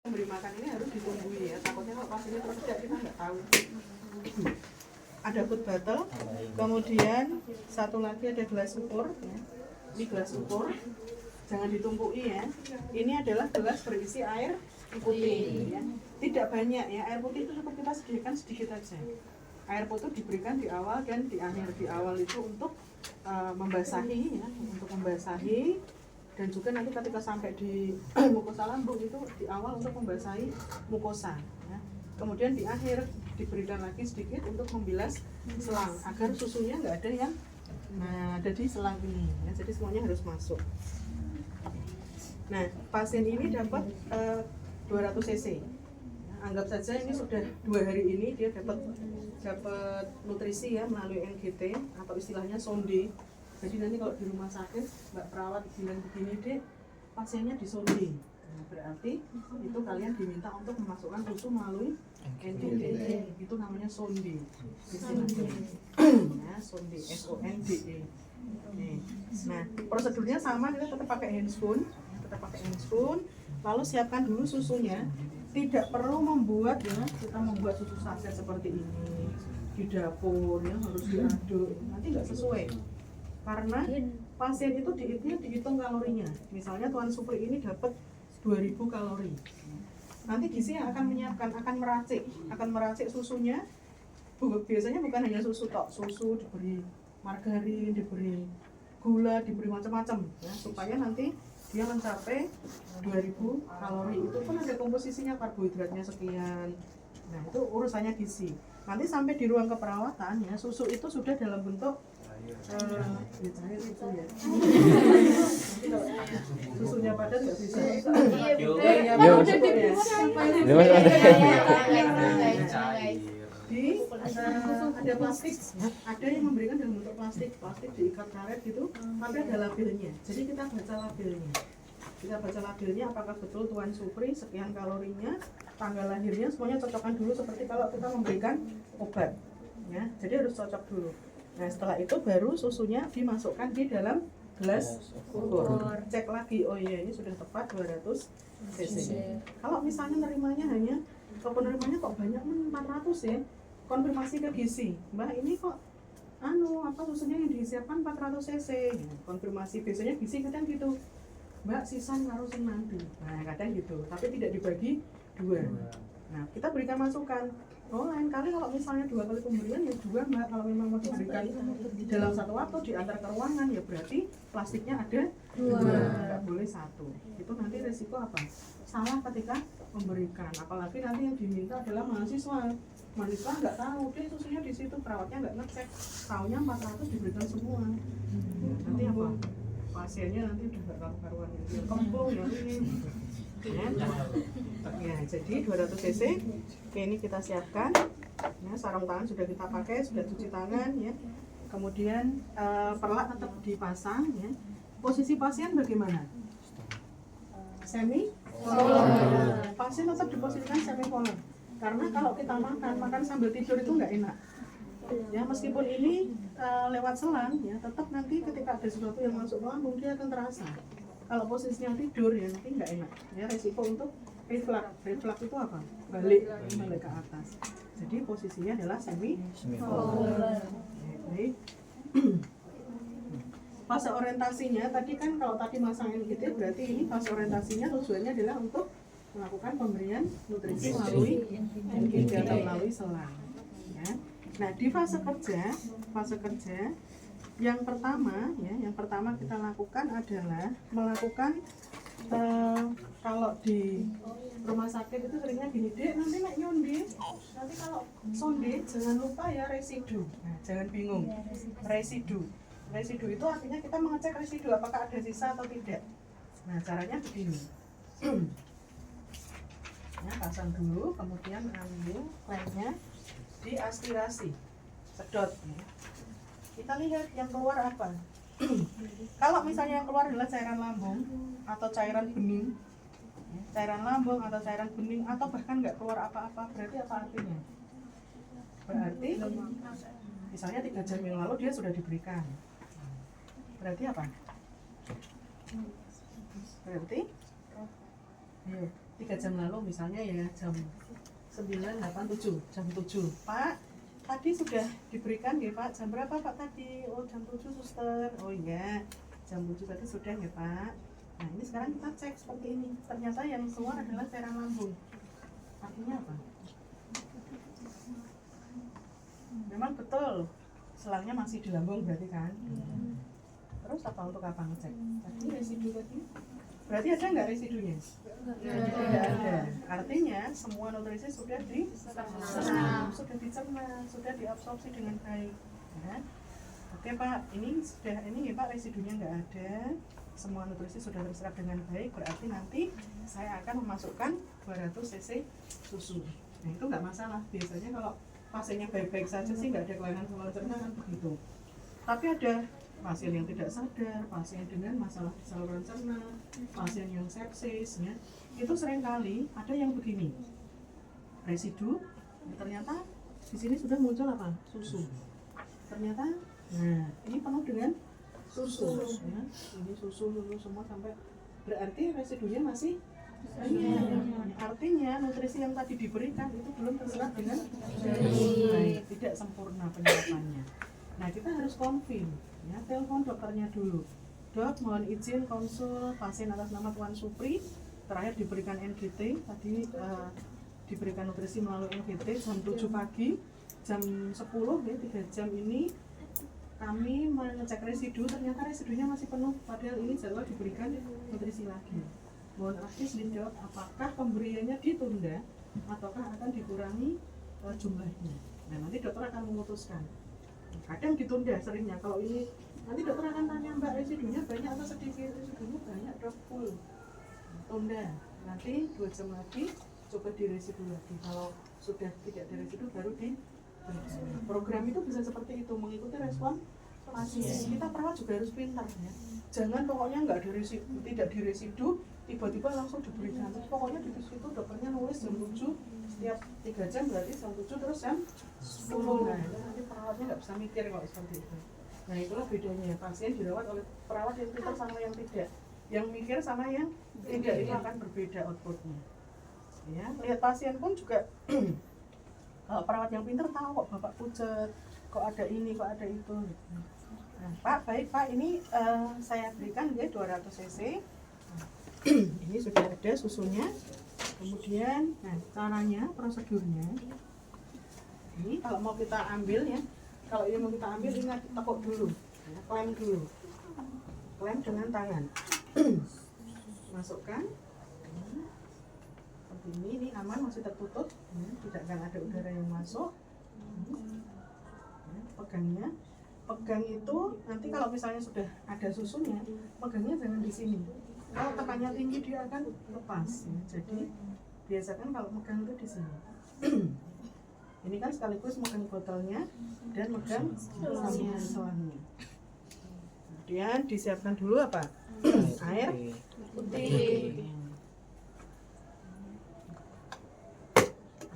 Memberi makan ini harus ditunggui ya, takutnya kalau pas ini terus kita nggak tahu. Ada food bottle, kemudian satu lagi ada gelas ukur ya. Ini gelas ukur, jangan ditumpui ya. Ini adalah gelas berisi air putih ya. Tidak banyak ya, air putih itu cukup kita sediakan sedikit aja. Air putih diberikan di awal dan di akhir. Di awal itu untuk membasahi ya, untuk membasahi, dan juga nanti ketika sampai di mukosa lambung itu di awal untuk membasahi mukosa ya. Kemudian di akhir diberikan lagi sedikit untuk membilas selang agar susunya nggak ada yang ada di selang ini ya. Jadi semuanya harus masuk. Nah, pasien ini dapat 200 cc. Anggap saja ini sudah 2 hari ini dia dapat nutrisi ya melalui NGT atau istilahnya sonde. Jadi nanti kalau di rumah sakit mbak perawat bilang begini dek, pasiennya disonde. Nah, berarti itu kalian diminta untuk memasukkan susu melalui NGT. Itu namanya sonde. Istilahnya ya, sonde, SONDE. Nah, prosedurnya sama, kita tetap pakai handspoon, lalu siapkan dulu susunya. Tidak perlu membuat ya, kita membuat susu saset seperti ini di dapur ya, harus diaduk, nanti nggak sesuai. Karena pasien itu dihitung kalorinya. Misalnya Tuan Supri ini dapat 2000 kalori. Nanti gizi yang akan menyiapkan, akan meracik susunya. Biasanya bukan hanya susu tok, susu diberi margarin, diberi gula, diberi macam-macam ya, supaya nanti dia mencapai 2000 kalori. Itu pun ada komposisinya, karbohidratnya sekian. Nah, itu urusannya gizi. Nanti sampai di ruang keperawatan ya, susu itu sudah dalam bentuk cair itu ya. Nanti kalau susunya padat nggak bisa. Ada plastik, ada yang memberikan dalam bentuk plastik diikat karet gitu, tapi ada labelnya. Jadi kita baca labelnya, apakah betul Tuan Supri sekian kalorinya, tanggal lahirnya, semuanya cocokkan dulu seperti kalau kita memberikan obat ya. Jadi harus cocok dulu. Nah, setelah itu baru susunya dimasukkan di dalam gelas ukur. Cek lagi, oh iya ini sudah tepat 200 cc. Kalau misalnya penerimanya kok banyak 400 ya, konfirmasi ke gizi, Mbak ini kok susunya yang disiapkan 400 cc. Konfirmasi, biasanya gizi kadang gitu, Mbak sisa ngarusin nanti. Nah kadang gitu, tapi tidak dibagi 2. Nah kita berikan masukan, oh lain kali kalau misalnya 2 kali pemberian ya 2 Mbak, kalau memang mau diberikan dalam satu waktu diantar ke ruangan ya berarti plastiknya ada 2, nggak boleh 1. Itu nanti resiko apa? Salah ketika memberikan, apalagi nanti yang diminta adalah mahasiswa nggak tahu deh susunya di situ, perawatnya nggak ngecek, tahunya 400 diberikan semua. Nanti apa? Pasiennya nanti udah nggak karu-karuan ya, kembung ya ini. Ya, jadi 200 cc. Oke, ini kita siapkan. Ya, sarung tangan sudah kita pakai, sudah cuci tangan ya. Kemudian perlak tetap dipasang ya. Posisi pasien bagaimana? Semi kolon. Pasien tetap diposisikan semi kolon. Karena kalau kita makan sambil tidur itu nggak enak. Ya, meskipun ini lewat selang ya, tetap nanti ketika ada sesuatu yang masuk ke lambung dia akan terasa. Kalau posisinya tidur ya nanti nggak enak. Ya, resiko untuk reflux. Reflux itu apa? Balik ke atas. Jadi posisinya adalah semi kolon. Baik. Fase orientasinya tadi kan, kalau tadi masang NGT berarti ini fase orientasinya tujuannya adalah untuk melakukan pemberian nutrisi melalui NGT atau melalui selang ya. Nah di fase kerja yang pertama kita lakukan adalah melakukan kalau di rumah sakit itu seringnya gini, Dek nanti nak nyonde, nanti kalau sonde jangan lupa ya residu. Nah, jangan bingung, residu itu artinya kita mengecek residu apakah ada sisa atau tidak. Nah caranya begini. Ya, pasang dulu, kemudian ambil lemnya, diaspirasi, sedot ya. Kita lihat yang keluar apa. Kalau misalnya yang keluar adalah cairan lambung atau cairan bening, atau bahkan nggak keluar apa-apa, berarti apa artinya? Berarti misalnya 3 jam yang lalu dia sudah diberikan. Berarti apa? Berarti 3 jam lalu misalnya ya jam 9.87 jam 7. Pak, tadi sudah diberikan ya Pak, jam berapa Pak tadi? Oh jam 7 suster. Oh iya, jam 7 tadi sudah ya Pak. Nah ini sekarang kita cek seperti ini, ternyata yang keluar adalah cairan lambung. Artinya apa? Memang betul selangnya masih di lambung berarti kan? Terus apa untuk apa ngecek? Tadi residu tadi? Berarti ada nggak residunya? Tidak ada. Artinya semua nutrisi sudah diserap, sudah dicerna, sudah diabsorpsi dengan baik. Ya. Oke Pak, ini ya Pak residunya nggak ada. Semua nutrisi sudah terserap dengan baik. Berarti nanti saya akan memasukkan 200 cc susu. Nah itu nggak masalah. Biasanya kalau pasiennya baik-baik saja sih nggak ada kelainan saluran cerna kan begitu. Tapi ada pasien yang tidak sadar, pasien dengan masalah saluran cerna, pasien yang sepsis, ya, itu seringkali ada yang begini, residu, ternyata di sini sudah muncul apa? Susu. Ternyata, nah ini penuh dengan susu, ya. Ini susu semua sampai berarti residunya masih banyak. Artinya nutrisi yang tadi diberikan itu belum terserap dengan baik, tidak sempurna penyerapannya. Nah kita harus confirm, ya, telepon dokternya dulu. Dok, mohon izin konsul pasien atas nama Tuan Supri. Terakhir diberikan NGT, tadi diberikan nutrisi melalui NGT jam 7 pagi, jam 10 ya 3 jam ini kami mengecek residu, ternyata residunya masih penuh. Padahal ini jadwal diberikan nutrisi lagi. Mohon advis dijawab apakah pemberiannya ditunda ataukah akan dikurangi jumlahnya. Nah nanti dokter akan memutuskan. Kadang ditunda seringnya, kalau ini nanti dokter akan tanya Mbak residunya banyak atau sedikit, residunya banyak dok full, tunda, nanti 2 jam lagi coba diresidu lagi, kalau sudah tidak diresidu baru di program itu bisa seperti itu, mengikuti respon pasien. Kita perawat juga harus pintar ya, jangan pokoknya nggak diresidu, tidak diresidu tiba-tiba langsung diberikan, pokoknya di situ dokternya nulis jam 7 setiap 3 jam berarti jam 7 terus jam 10. Nah itu nanti perawatnya nggak bisa mikir kalau seperti itu. Nah itulah bedanya, pasien dirawat oleh perawat yang pintar sama yang tidak, yang mikir sama yang tidak, itu akan berbeda outputnya ya. Lihat pasien pun juga kalau perawat yang pintar tahu kok bapak pucat, kok ada ini, kok ada itu. Nah, Pak, baik Pak, ini saya berikan ya 200 cc. Ini sudah ada susunya. Kemudian, nah caranya, prosedurnya. Ini kalau mau kita ambil ya, kalau ini mau kita ambil ingat tekuk dulu, ya, klem dulu, klem dengan tangan. Masukkan. Seperti ini aman, masih tertutup, ya, tidak akan ada udara yang masuk. Ya, pegangnya. Pegang itu nanti kalau misalnya sudah ada susunya, pegangnya jangan di sini. Kalau tekannya tinggi dia akan lepas. Ya. Jadi biasakan kalau megang itu di sini. Ini kan sekaligus megang botolnya dan megang selangnya. Kemudian disiapkan dulu apa? Air putih.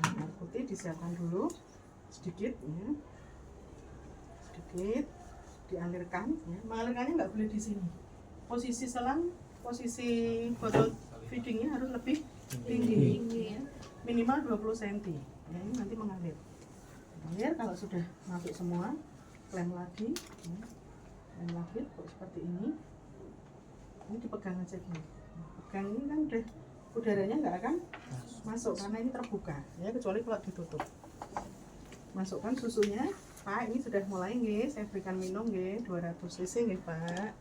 Air putih disiapkan dulu sedikit, ya. Sedikit dialirkan. Ya. Mengalirkannya nggak boleh di sini. Posisi selang, posisi botol feedingnya harus lebih tinggi, minimal 20 cm. Ya, ini nanti mengalir. Mengalir kalau sudah masuk semua, klem lagi, ya. Klem lagi seperti ini. Ini dipegang aja gini. Pegang ini kan udah udaranya nggak akan masuk karena ini terbuka, ya kecuali kalau ditutup. Masukkan susunya, Pak. Ini sudah mulai nggih, saya berikan minum nggih 200 cc nggih Pak.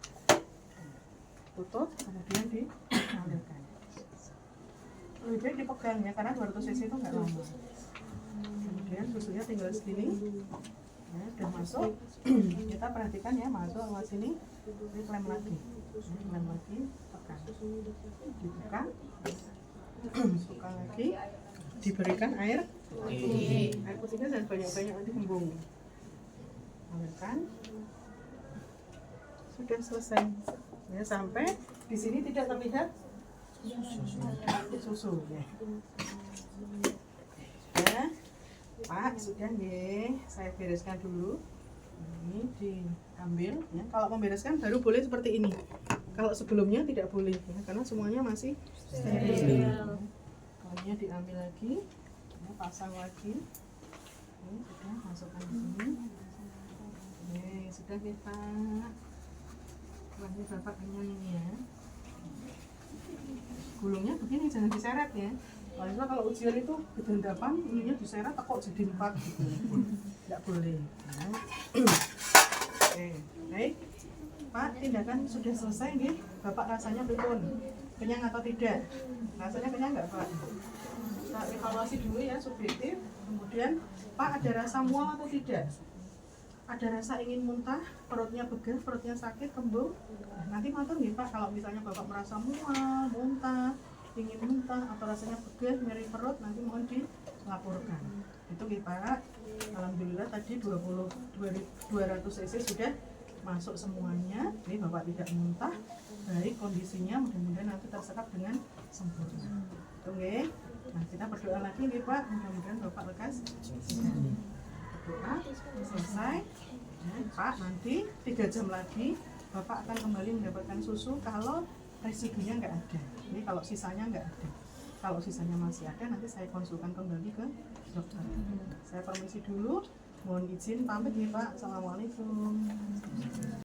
Tutup, kemudian dialirkan. Lebih baik dipegang ya, karena 200 cc itu nggak lama. Kemudian susunya tinggal segini, ya, udah masuk. Kita perhatikan ya, masuk lewat sini, ini klem lagi, klem lagi, pegang, dibuka, buka lagi, diberikan air putih. Air putihnya jangan banyak-banyak, nanti kembung. Alirkan, sudah selesai. Ya, sampai di sini tidak terlihat susu ya. Ya, Pak, sudah nih, saya bereskan dulu. Ini diambil ya. Kalau membereskan baru boleh seperti ini. Kalau sebelumnya tidak boleh ya, karena semuanya masih steril. Bayinya diambil lagi, ya, pasang lagi. Oke, sudah masukkan di sini. Oke, sudah kita. Wah, ini bapak kenyang ini ya. Gulungnya begini, jangan diseret ya. Soalnya kalau ujian itu kedendapan, ininya diseret kok jadi 4 gitu. Tidak boleh. Nah. Oke, baik. Pak, tindakan sudah selesai nih. Bapak rasanya pripun? Kenyang atau tidak? Rasanya kenyang nggak, Pak? Kita evaluasi dulu ya, subjektif. Kemudian, Pak ada rasa mual atau tidak? Ada rasa ingin muntah, perutnya begah, perutnya sakit, kembung. Nah, nanti matur nih Pak, kalau misalnya Bapak merasa mual, muntah, ingin muntah, atau rasanya begah, nyeri perut, nanti mohon dilaporkan. Itu nih Pak. Alhamdulillah tadi 200 cc sudah masuk semuanya. Jadi Bapak tidak muntah, baik kondisinya, mudah-mudahan nanti tersekap dengan sempurna. Oke. Nah, kita berdoa lagi nih Pak, mudah-mudahan Bapak lekas. Berdoa selesai. Ya, Pak, nanti 3 jam lagi Bapak akan kembali mendapatkan susu kalau residunya nggak ada. Ini kalau sisanya nggak ada. Kalau sisanya masih ada, nanti saya konsulkan kembali ke dokter. Saya permisi dulu. Mohon izin pamit nih Pak. Assalamualaikum.